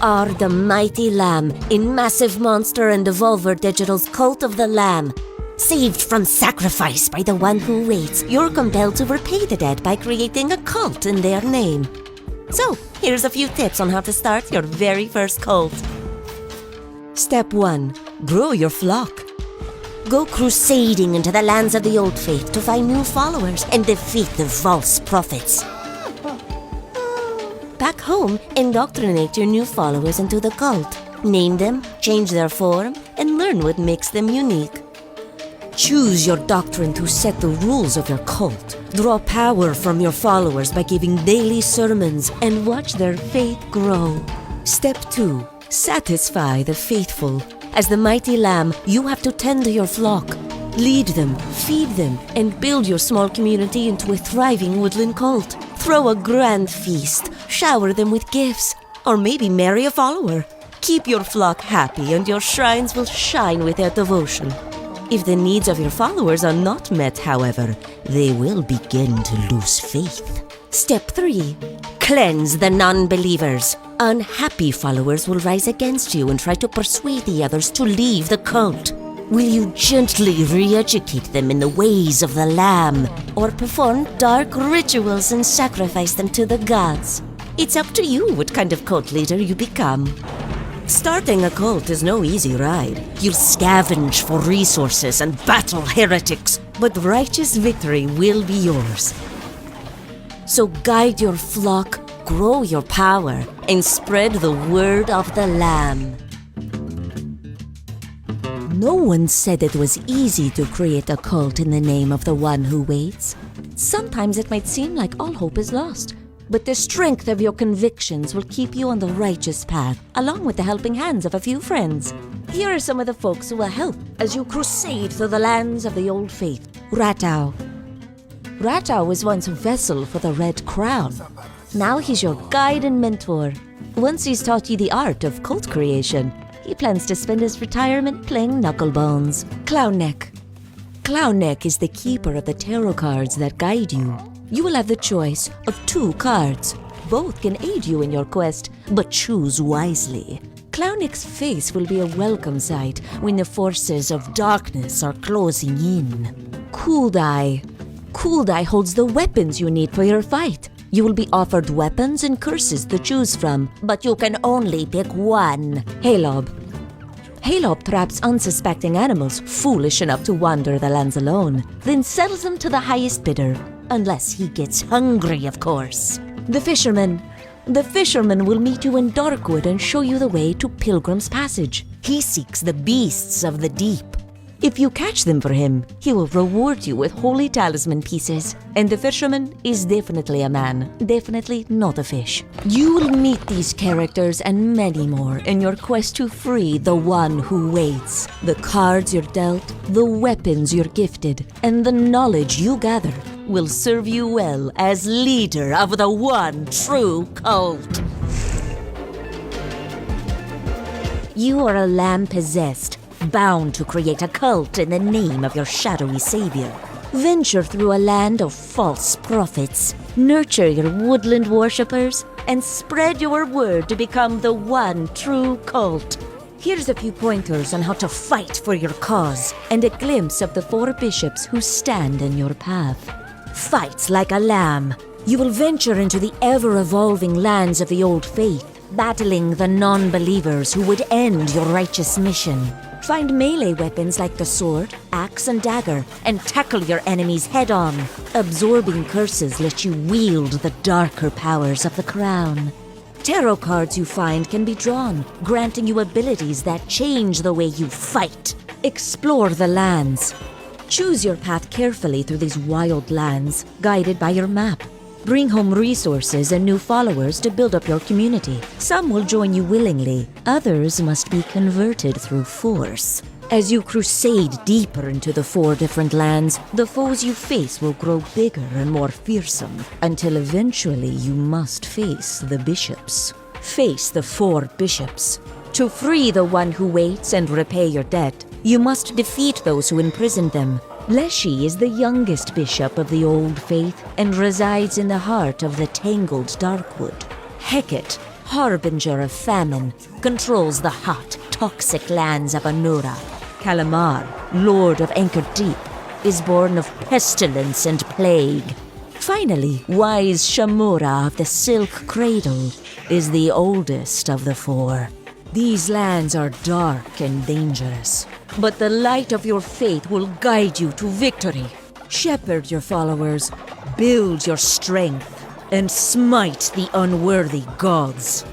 are the Mighty Lamb in Massive Monster and Devolver Digital's Cult of the Lamb. Saved from sacrifice by the one who waits, you're compelled to repay the dead by creating a cult in their name. So, here's a few tips on how to start your very first cult. Step 1. Grow your flock. Go crusading into the lands of the Old Faith to find new followers and defeat the false prophets. Back home, indoctrinate your new followers into the cult. Name them, change their form, and learn what makes them unique. Choose your doctrine to set the rules of your cult. Draw power from your followers by giving daily sermons and watch their faith grow. Step 2. Satisfy the faithful. As the Mighty Lamb, you have to tend to your flock. Lead them, feed them, and build your small community into a thriving woodland cult. Throw a grand feast, shower them with gifts, or maybe marry a follower. Keep your flock happy and your shrines will shine with their devotion. If the needs of your followers are not met, however, they will begin to lose faith. Step 3. Cleanse the non-believers. Unhappy followers will rise against you and try to persuade the others to leave the cult. Will you gently re-educate them in the ways of the Lamb, or perform dark rituals and sacrifice them to the gods? It's up to you what kind of cult leader you become. Starting a cult is no easy ride. You'll scavenge for resources and battle heretics, but righteous victory will be yours. So guide your flock, grow your power, and spread the word of the Lamb. No one said it was easy to create a cult in the name of the one who waits. Sometimes it might seem like all hope is lost, but the strength of your convictions will keep you on the righteous path, along with the helping hands of a few friends. Here are some of the folks who will help as you crusade through the lands of the Old Faith. Ratau. Ratau was once a vessel for the Red Crown. Now he's your guide and mentor. Once he's taught you the art of cult creation, he plans to spend his retirement playing knucklebones. Clownneck. Clownneck is the keeper of the tarot cards that guide you. You will have the choice of 2 cards. Both can aid you in your quest, but choose wisely. Clownneck's face will be a welcome sight when the forces of darkness are closing in. Kuldai. Kuldai holds the weapons you need for your fight. You will be offered weapons and curses to choose from, but you can only pick one. Halob. Halob traps unsuspecting animals foolish enough to wander the lands alone, then sells them to the highest bidder, unless he gets hungry, of course. The Fisherman. The Fisherman will meet you in Darkwood and show you the way to Pilgrim's Passage. He seeks the beasts of the deep. If you catch them for him, he will reward you with holy talisman pieces. And the Fisherman is definitely a man, definitely not a fish. You will meet these characters and many more in your quest to free the one who waits. The cards you're dealt, the weapons you're gifted, and the knowledge you gather will serve you well as leader of the one true cult. You are a lamb possessed, bound to create a cult in the name of your shadowy savior. Venture through a land of false prophets, nurture your woodland worshippers, and spread your word to become the one true cult. Here's a few pointers on how to fight for your cause, and a glimpse of the 4 bishops who stand in your path. Fight like a lamb. You will venture into the ever-evolving lands of the Old Faith, battling the non-believers who would end your righteous mission. Find melee weapons like the sword, axe, and dagger, and tackle your enemies head-on. Absorbing curses let you wield the darker powers of the crown. Tarot cards you find can be drawn, granting you abilities that change the way you fight. Explore the lands. Choose your path carefully through these wild lands, guided by your map. Bring home resources and new followers to build up your community. Some will join you willingly, others must be converted through force. As you crusade deeper into the 4 different lands, the foes you face will grow bigger and more fearsome, until eventually you must face the bishops. Face the 4 bishops. To free the one who waits and repay your debt, you must defeat those who imprisoned them. Leshy is the youngest bishop of the Old Faith and resides in the heart of the tangled Darkwood. Hecate, harbinger of famine, controls the hot, toxic lands of Anura. Kalamar, lord of Anchored Deep, is born of pestilence and plague. Finally, wise Shamura of the Silk Cradle is the oldest of the four. These lands are dark and dangerous, but the light of your faith will guide you to victory. Shepherd your followers, build your strength, and smite the unworthy gods.